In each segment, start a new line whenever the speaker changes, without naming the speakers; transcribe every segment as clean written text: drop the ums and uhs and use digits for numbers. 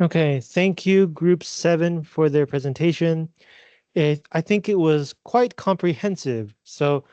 Okay, thank you, Group 7, for their presentation. I think it was quite comprehensive, so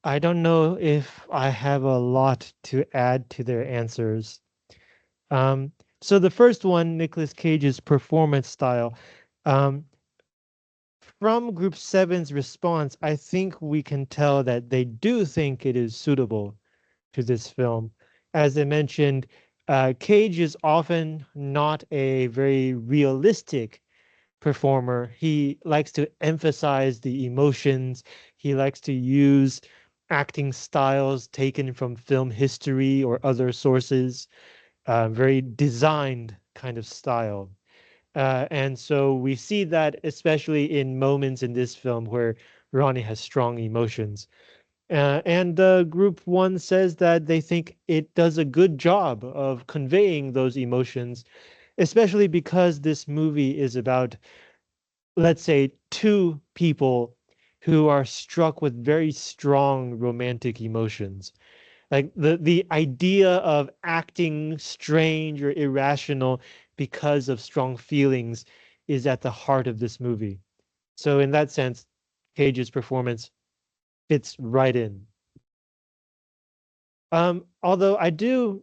I don't know if I have a lot to add to their answers. Um, so the first one, Nicolas Cage's performance style. Um, from Group 7's response, I think we can tell that they do think it is suitable to this film. As I mentioned, Cage is often not a very realistic performer. He likes to emphasize the emotions. He likes to use acting styles taken from film history or other sources, very designed kind of style. And so we see that especially in moments in this film where Ronnie has strong emotions. And Group 1 says that they think it does a good job of conveying those emotions, especially because this movie is about, let's say, two people who are struck with very strong romantic emotions. Like the idea of acting strange or irrational because of strong feelings is at the heart of this movie. So in that sense, Cage's performance fits right in. Although I do,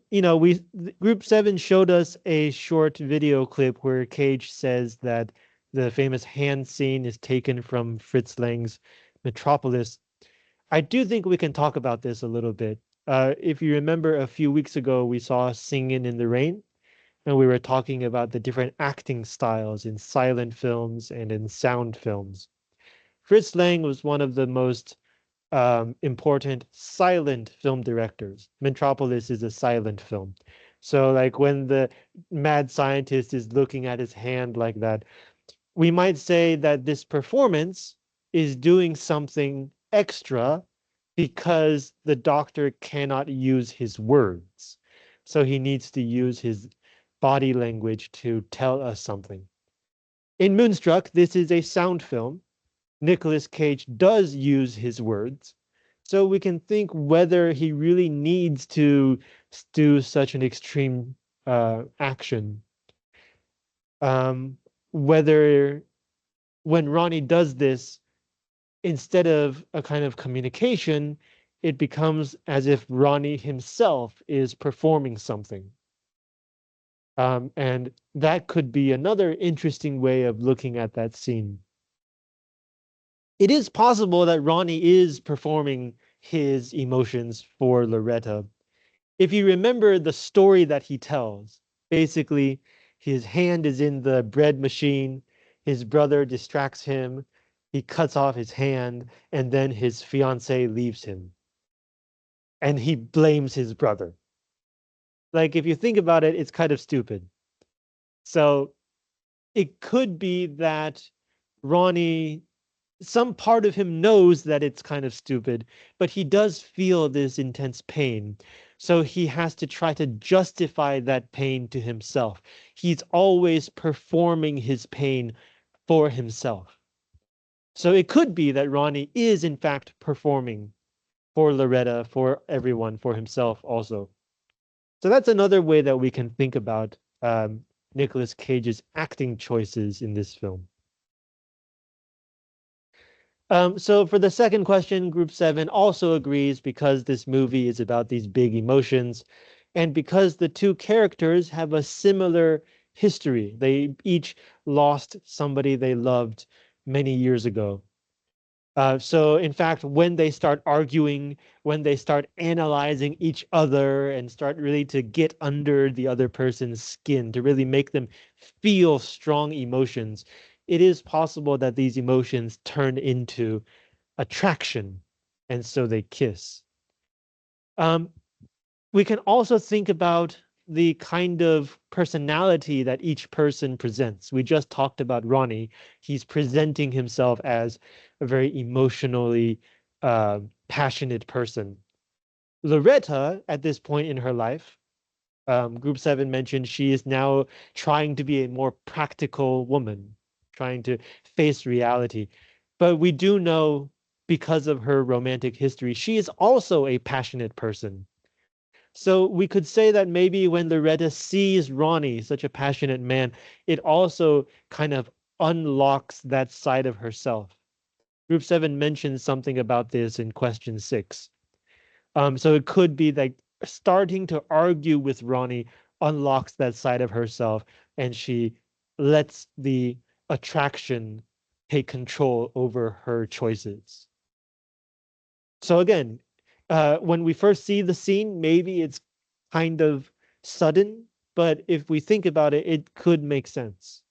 Group 7 showed us a short video clip where Cage says that the famous hand scene is taken from Fritz Lang's Metropolis. I do think we can talk about this a little bit. If you remember a few weeks ago, we saw Singin' in the Rain, and we were talking about the different acting styles in silent films and in sound films. Fritz Lang was one of the most important silent film directors. Metropolis is a silent film. So like when the mad scientist is looking at his hand like that, we might say that this performance is doing something extra because the doctor cannot use his words. So he needs to use his body language to tell us something. In Moonstruck, this is a sound film. Nicolas Cage does use his words. So we can think whether he really needs to do such an extreme action. Whether when Ronnie does this, instead of a kind of communication, it becomes as if Ronnie himself is performing something. And that could be another interesting way of looking at that scene. It is possible that Ronnie is performing his emotions for Loretta. If you remember the story that he tells, basically, his hand is in the bread machine, his brother distracts him, he cuts off his hand, and then his fiancee leaves him. And he blames his brother. Like, if you think about it, it's kind of stupid. So it could be that Ronnie, some part of him knows that it's kind of stupid, but he does feel this intense pain. So he has to try to justify that pain to himself. He's always performing his pain for himself. So it could be that Ronnie is in fact performing for Loretta, for everyone, for himself also. So that's another way that we can think about Nicolas Cage's acting choices in this film. So for the second question, Group 7 also agrees because this movie is about these big emotions and because the two characters have a similar history. They each lost somebody they loved many years ago. So in fact, when they start arguing, when they start analyzing each other and start really to get under the other person's skin, to really make them feel strong emotions, it is possible that these emotions turn into attraction, and so they kiss. Um, we can also think about the kind of personality that each person presents. We just talked about Ronnie. He's presenting himself as a very emotionally passionate person. Loretta, at this point in her life, Group 7 mentioned she is now trying to be a more practical woman, trying to face reality. But we do know because of her romantic history, she is also a passionate person. So we could say that maybe when Loretta sees Ronnie, such a passionate man, it also kind of unlocks that side of herself. Group 7 mentions something about this in question 6. So it could be that starting to argue with Ronnie unlocks that side of herself, and she lets the attraction take control over her choices. So again, when we first see the scene, maybe it's kind of sudden, but if we think about it, it could make sense.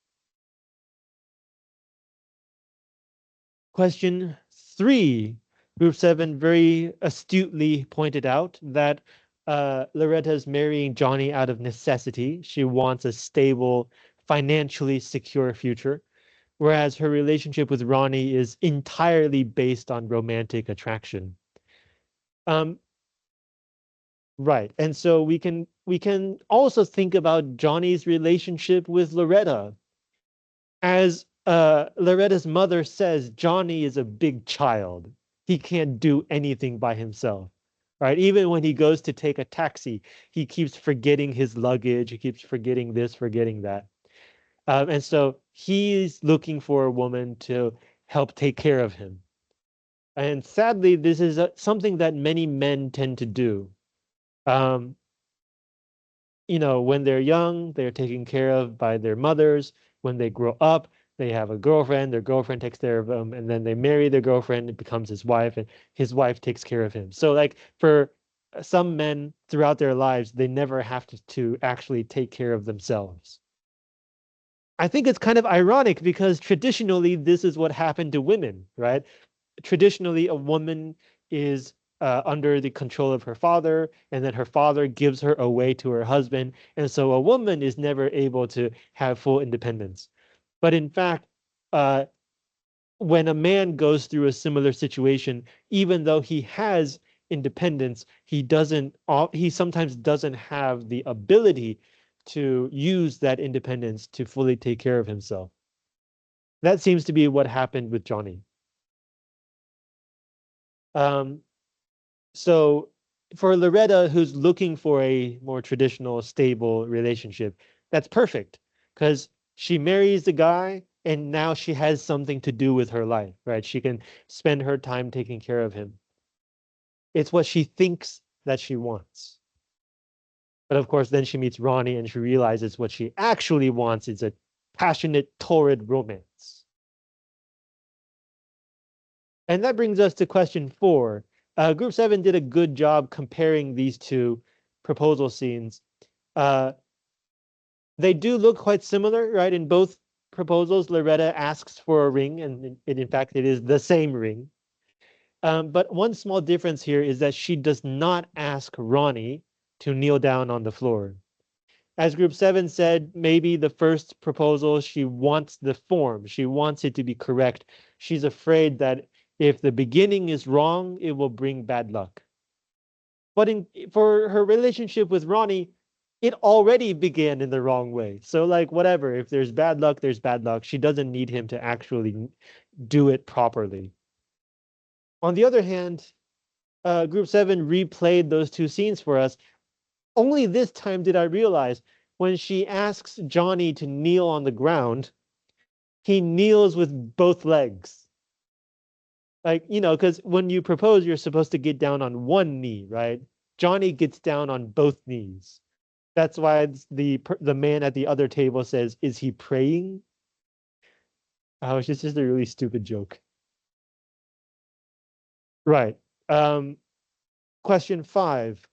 Question 3. Group 7 very astutely pointed out that Loretta's marrying Johnny out of necessity. She wants a stable, financially secure future, whereas her relationship with Ronnie is entirely based on romantic attraction. Um, right. And so we can also think about Johnny's relationship with Loretta. As Loretta's mother says, Johnny is a big child. He can't do anything by himself. Right? Even when he goes to take a taxi, he keeps forgetting his luggage. He keeps forgetting this, forgetting that. And so he's looking for a woman to help take care of him. And sadly, this is something that many men tend to do. Um, when they're young, they're taken care of by their mothers. When they grow up, they have a girlfriend, their girlfriend takes care of them, and then they marry their girlfriend, it becomes his wife, and his wife takes care of him. So, like, for some men throughout their lives, they never have to actually take care of themselves. I think it's kind of ironic because traditionally, this is what happened to women, right? Traditionally a woman is under the control of her father, and then her father gives her away to her husband. And so a woman is never able to have full independence. But in fact, uh, when a man goes through a similar situation, even though he has independence, he sometimes doesn't have the ability to use that independence to fully take care of himself. That seems to be what happened with Johnny. Um, So for Loretta, who's looking for a more traditional, stable relationship, that's perfect because she marries the guy and now she has something to do with her life, right? She can spend her time taking care of him. It's what she thinks that she wants. But of course, then she meets Ronnie and she realizes what she actually wants is a passionate, torrid romance. And that brings us to question 4. Group 7 did a good job comparing these two proposal scenes. Uh, they do look quite similar, right? In both proposals, Loretta asks for a ring, and in fact, it is the same ring. But one small difference here is that she does not ask Ronnie to kneel down on the floor. As Group 7 said, maybe the first proposal, she wants the form. She wants it to be correct. She's afraid that if the beginning is wrong, it will bring bad luck. But for her relationship with Ronnie, it already began in the wrong way. So like whatever, if there's bad luck, there's bad luck. She doesn't need him to actually do it properly. On the other hand, Group 7 replayed those two scenes for us. Only this time did I realize when she asks Johnny to kneel on the ground, he kneels with both legs. Like, because when you propose, you're supposed to get down on one knee, right? Johnny gets down on both knees. That's why the man at the other table says, "Is he praying?" Oh, it's just a really stupid joke. Right. Um, question 5.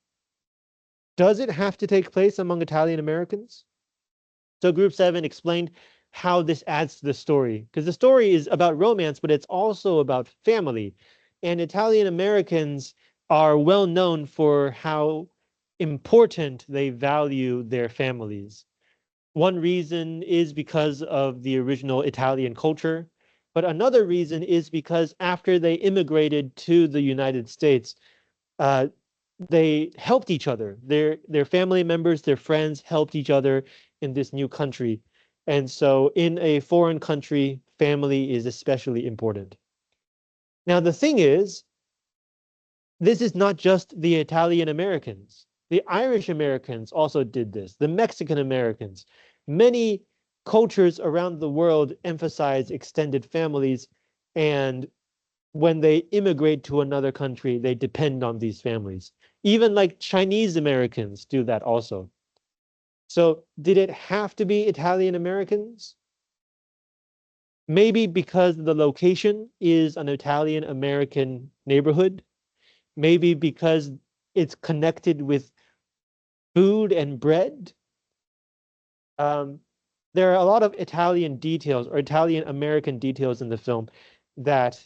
Does it have to take place among Italian Americans? So Group 7 explained how this adds to the story, because the story is about romance, but it's also about family. And Italian Americans are well known for how important they value their families. One reason is because of the original Italian culture, but another reason is because after they immigrated to the United States, uh, they helped each other. Their family members, their friends helped each other in this new country. And so in a foreign country, family is especially important. Now, the thing is, this is not just the Italian Americans. The Irish Americans also did this. The Mexican Americans. Many cultures around the world emphasize extended families, and when they immigrate to another country, they depend on these families. Even like Chinese Americans do that also. So did it have to be Italian Americans? Maybe because the location is an Italian American neighborhood. Maybe because it's connected with food and bread. Um, there are a lot of Italian details or Italian American details in the film that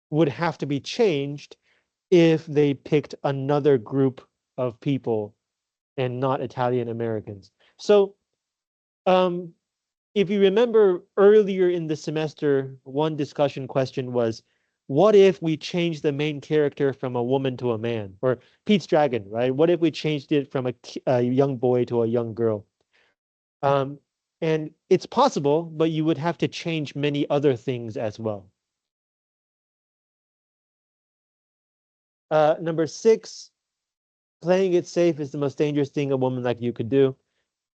would have to be changed if they picked another group of people and not Italian Americans. So, um, if you remember earlier in the semester, one discussion question was, what if we changed the main character from a woman to a man? Or Pete's Dragon, right? What if we changed it from a young boy to a young girl? Um, and it's possible, but you would have to change many other things as well. Number six, playing it safe is the most dangerous thing a woman like you could do.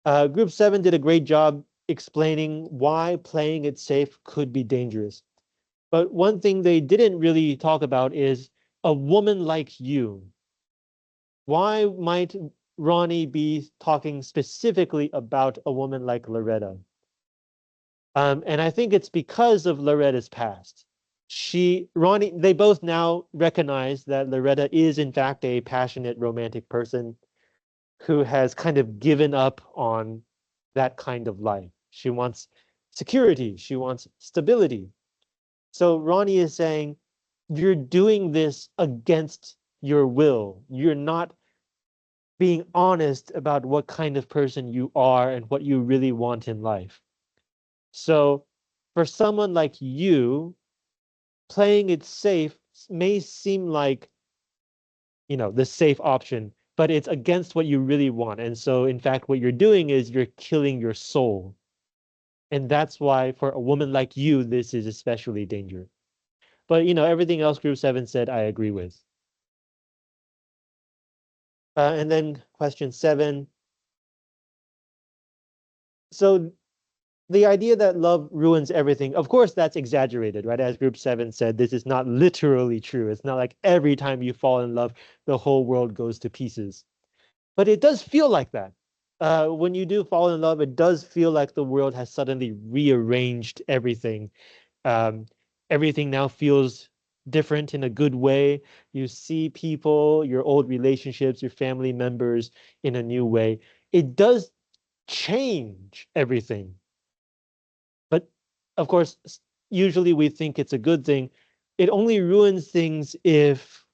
Group seven did a great job explaining why playing it safe could be dangerous. But one thing they didn't really talk about is a woman like you. Why might Ronnie be talking specifically about a woman like Loretta? And I think it's because of Loretta's past. Ronnie, they both now recognize that Loretta is in fact a passionate romantic person who has kind of given up on that kind of life. She wants security, she wants stability. So Ronnie is saying, you're doing this against your will. You're not being honest about what kind of person you are and what you really want in life. So for someone like you, playing it safe may seem like, the safe option, but it's against what you really want. And so in fact, what you're doing is you're killing your soul. And that's why for a woman like you, this is especially dangerous. But everything else Group 7 said, I agree with. And then question 7. So the idea that love ruins everything, of course, that's exaggerated, right? As Group 7 said, this is not literally true. It's not like every time you fall in love, the whole world goes to pieces. But it does feel like that. When you do fall in love, it does feel like the world has suddenly rearranged everything. Um, Everything now feels different in a good way. You see people, your old relationships, your family members in a new way. It does change everything. But of course, usually we think it's a good thing. It only ruins things if,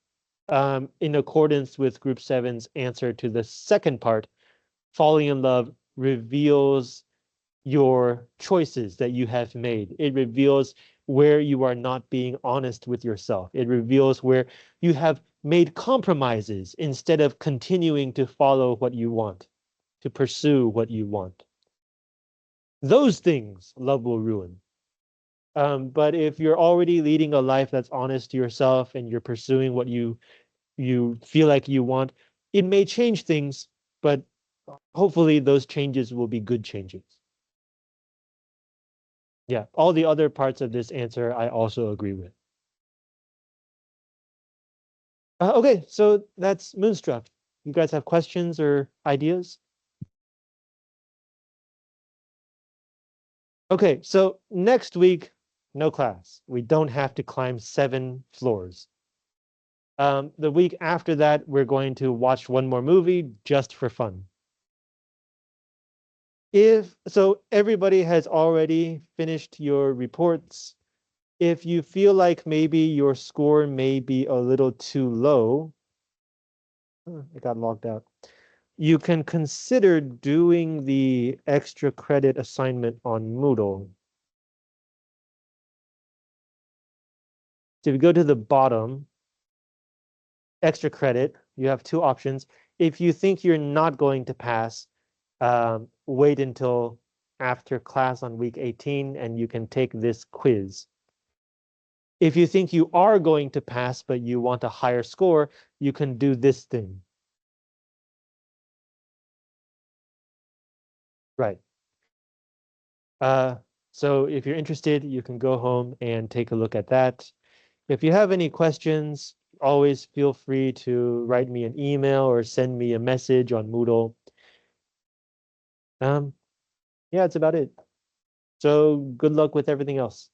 in accordance with Group 7's answer to the second part, falling in love reveals your choices that you have made. It reveals where you are not being honest with yourself. It reveals where you have made compromises instead of continuing to follow what you want, to pursue what you want. Those things love will ruin. But if you're already leading a life that's honest to yourself and you're pursuing what you feel like you want, it may change things, but hopefully those changes will be good changes. Yeah, all the other parts of this answer I also agree with. Okay, so that's Moonstruck. You guys have questions or ideas? Okay, so next week, no class. We don't have to climb 7 floors. The week after that, we're going to watch one more movie just for fun. If so, everybody has already finished your reports. If you feel like maybe your score may be a little too low, it got logged out. You can consider doing the extra credit assignment on Moodle. So if you go to the bottom, extra credit, you have 2 options. If you think you're not going to pass, wait until after class on week 18 and you can take this quiz. If you think you are going to pass, but you want a higher score, you can do this thing. Right. Uh, so if you're interested, you can go home and take a look at that. If you have any questions, always feel free to write me an email or send me a message on Moodle. Um, yeah, that's about it. So good luck with everything else.